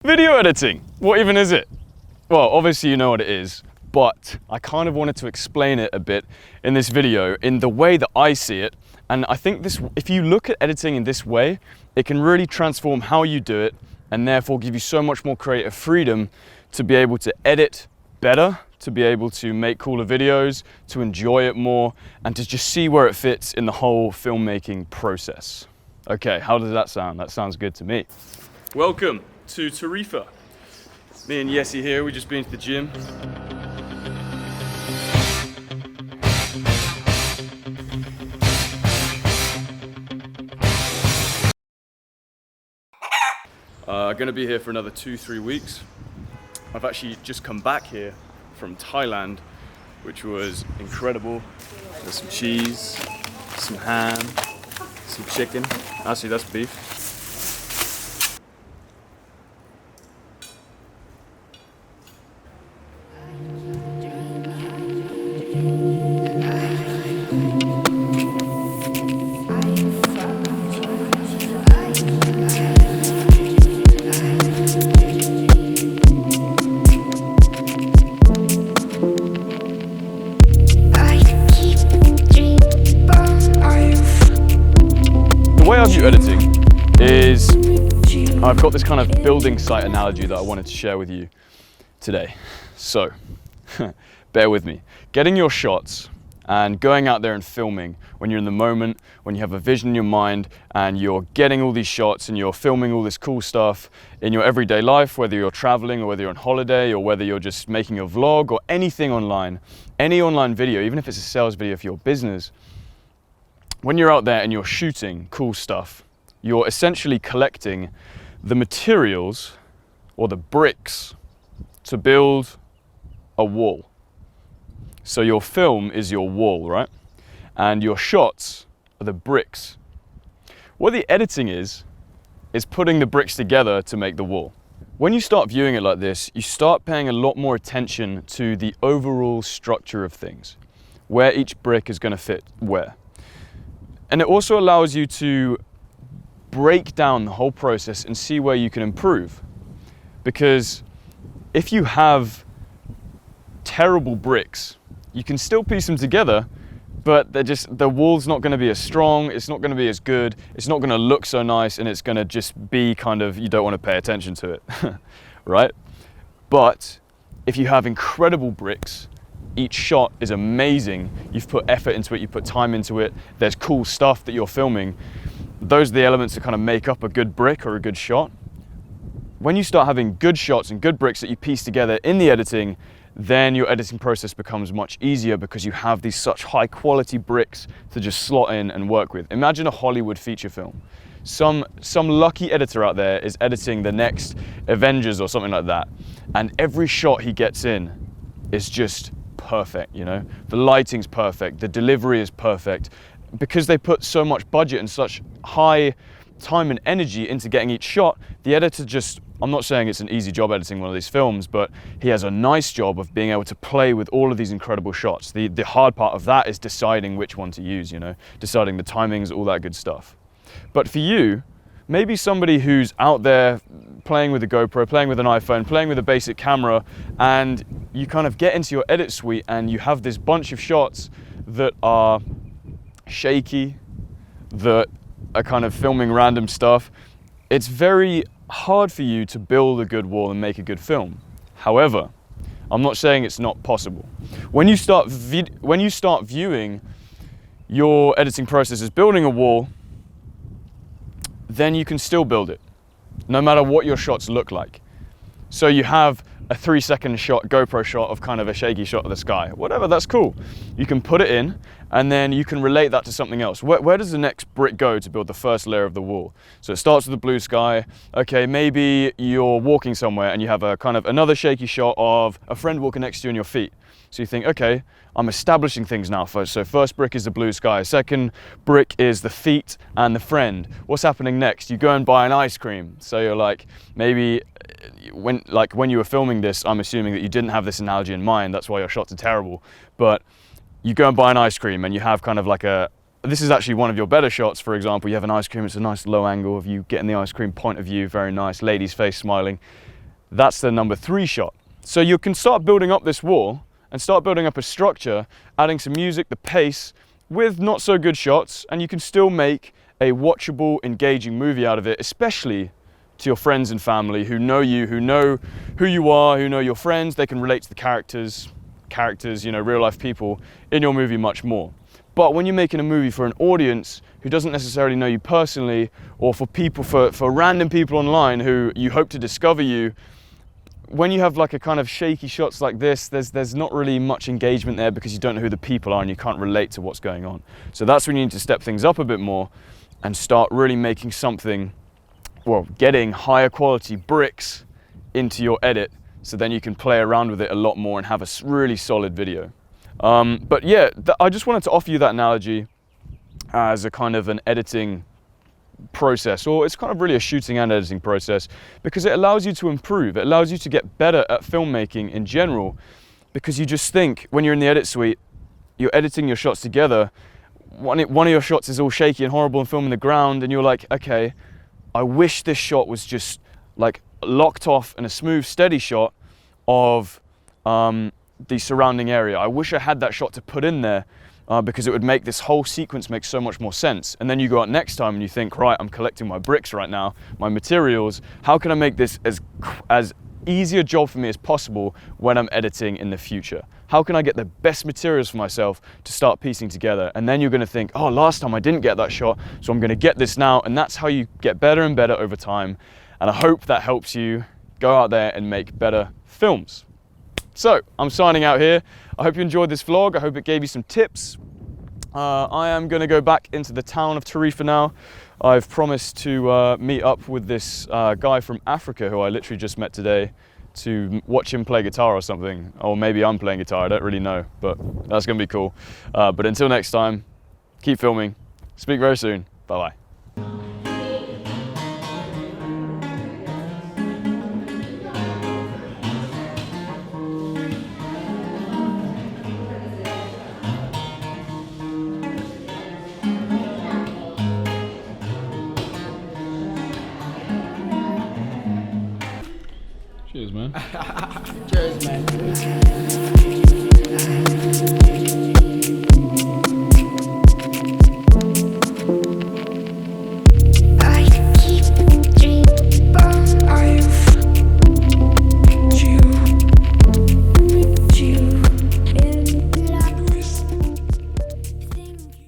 Video editing, what even is it? Well, obviously you know what it is, but I kind of wanted to explain it a bit in this video in the way that I see it. And I think if you look at editing in this way, it can really transform how you do it and therefore give you so much more creative freedom to be able to edit better, to be able to make cooler videos, to enjoy it more, and to just see where it fits in the whole filmmaking process. Okay, how does that sound? That sounds good to me. Welcome to Tarifa. Me and Yessie here, we just been to the gym. Gonna be here for another 2-3 weeks. I've actually just come back here from Thailand, which was incredible. There's some cheese, some ham, some chicken. Actually, that's beef. The way I view editing is I've got this kind of building site analogy that I wanted to share with you today. So, bear with me. Getting your shots and going out there and filming when you're in the moment, when you have a vision in your mind and you're getting all these shots and you're filming all this cool stuff in your everyday life, whether you're traveling or whether you're on holiday or whether you're just making a vlog or anything online, any online video, even if it's a sales video for your business. When you're out there and you're shooting cool stuff, you're essentially collecting the materials or the bricks to build a wall. So your film is your wall, right? And your shots are the bricks. What the editing is putting the bricks together to make the wall. When you start viewing it like this, you start paying a lot more attention to the overall structure of things, where each brick is going to fit where. And it also allows you to break down the whole process and see where you can improve. Because if you have terrible bricks, you can still piece them together, but the wall's not going to be as strong, it's not going to be as good, it's not going to look so nice, and it's going to just be kind of, you don't want to pay attention to it, right? But if you have incredible bricks, each shot is amazing, you've put effort into it, you put time into it, there's cool stuff that you're filming, those are the elements that kind of make up a good brick or a good shot. When you start having good shots and good bricks that you piece together in the editing, then your editing process becomes much easier because you have these such high quality bricks to just slot in and work with. Imagine a Hollywood feature film. Some lucky editor out there is editing the next Avengers or something like that, and every shot he gets in is just perfect, you know? The lighting's perfect, the delivery is perfect, because they put so much budget and such high time and energy into getting each shot. The editor just, I'm not saying it's an easy job editing one of these films, but he has a nice job of being able to play with all of these incredible shots. The hard part of that is deciding which one to use, you know, deciding the timings, all that good stuff. But for you, maybe somebody who's out there playing with a GoPro, playing with an iPhone, playing with a basic camera, and you kind of get into your edit suite and you have this bunch of shots that are shaky, that are kind of filming random stuff. It's very hard for you to build a good wall and make a good film. However, I'm not saying it's not possible. When you start viewing your editing process as building a wall, then you can still build it, no matter what your shots look like. So you have a 3-second shot, GoPro shot of kind of a shaky shot of the sky, whatever, that's cool. You can put it in and then you can relate that to something else. Where does the next brick go to build the first layer of the wall? So it starts with the blue sky. Okay, maybe you're walking somewhere and you have a kind of another shaky shot of a friend walking next to you and your feet. So you think, okay, I'm establishing things now first. So first brick is the blue sky. Second brick is the feet and the friend. What's happening next? You go and buy an ice cream. So you're like, maybe when you were filming this, I'm assuming that you didn't have this analogy in mind. That's why your shots are terrible. But you go and buy an ice cream and you have kind of like a this is actually one of your better shots. For example, you have an ice cream, it's a nice low angle of you getting the ice cream, point of view, very nice, lady's face smiling. That's the number 3 shot. So you can start building up this wall and start building up a structure, adding some music, the pace, with not so good shots, and you can still make a watchable, engaging movie out of it, especially to your friends and family who know you, who know who you are, who know your friends. They can relate to the characters, you know, real life people in your movie much more. But when you're making a movie for an audience who doesn't necessarily know you personally, or for people, for random people online who you hope to discover you, when you have like a kind of shaky shots like this, there's not really much engagement there because you don't know who the people are and you can't relate to what's going on. So that's when you need to step things up a bit more and start really making something, well, getting higher quality bricks into your edit, so then you can play around with it a lot more and have a really solid video. But yeah, I just wanted to offer you that analogy as a kind of an editing process, or it's kind of really a shooting and editing process, because it allows you to improve. It allows you to get better at filmmaking in general, because you just think when you're in the edit suite, you're editing your shots together, one of your shots is all shaky and horrible and filming the ground, and you're like, okay, I wish this shot was just like locked off in a smooth, steady shot of the surrounding area. I wish I had that shot to put in there because it would make this whole sequence make so much more sense. And then you go out next time and you think, right, I'm collecting my bricks right now, my materials. How can I make this as easy a job for me as possible when I'm editing in the future? How can I get the best materials for myself to start piecing together? And then you're going to think, oh, last time I didn't get that shot, so I'm going to get this now. And that's how you get better and better over time. And I hope that helps you go out there and make better films. So I'm signing out here. I hope you enjoyed this vlog. I hope it gave you some tips. I am going to go back into the town of Tarifa now. I've promised to meet up with this guy from Africa who I literally just met today, to watch him play guitar or something. Or maybe I'm playing guitar, I don't really know, but that's going to be cool. But until next time, keep filming. Speak very soon. Bye-bye. Cheers, man. Cheers, man.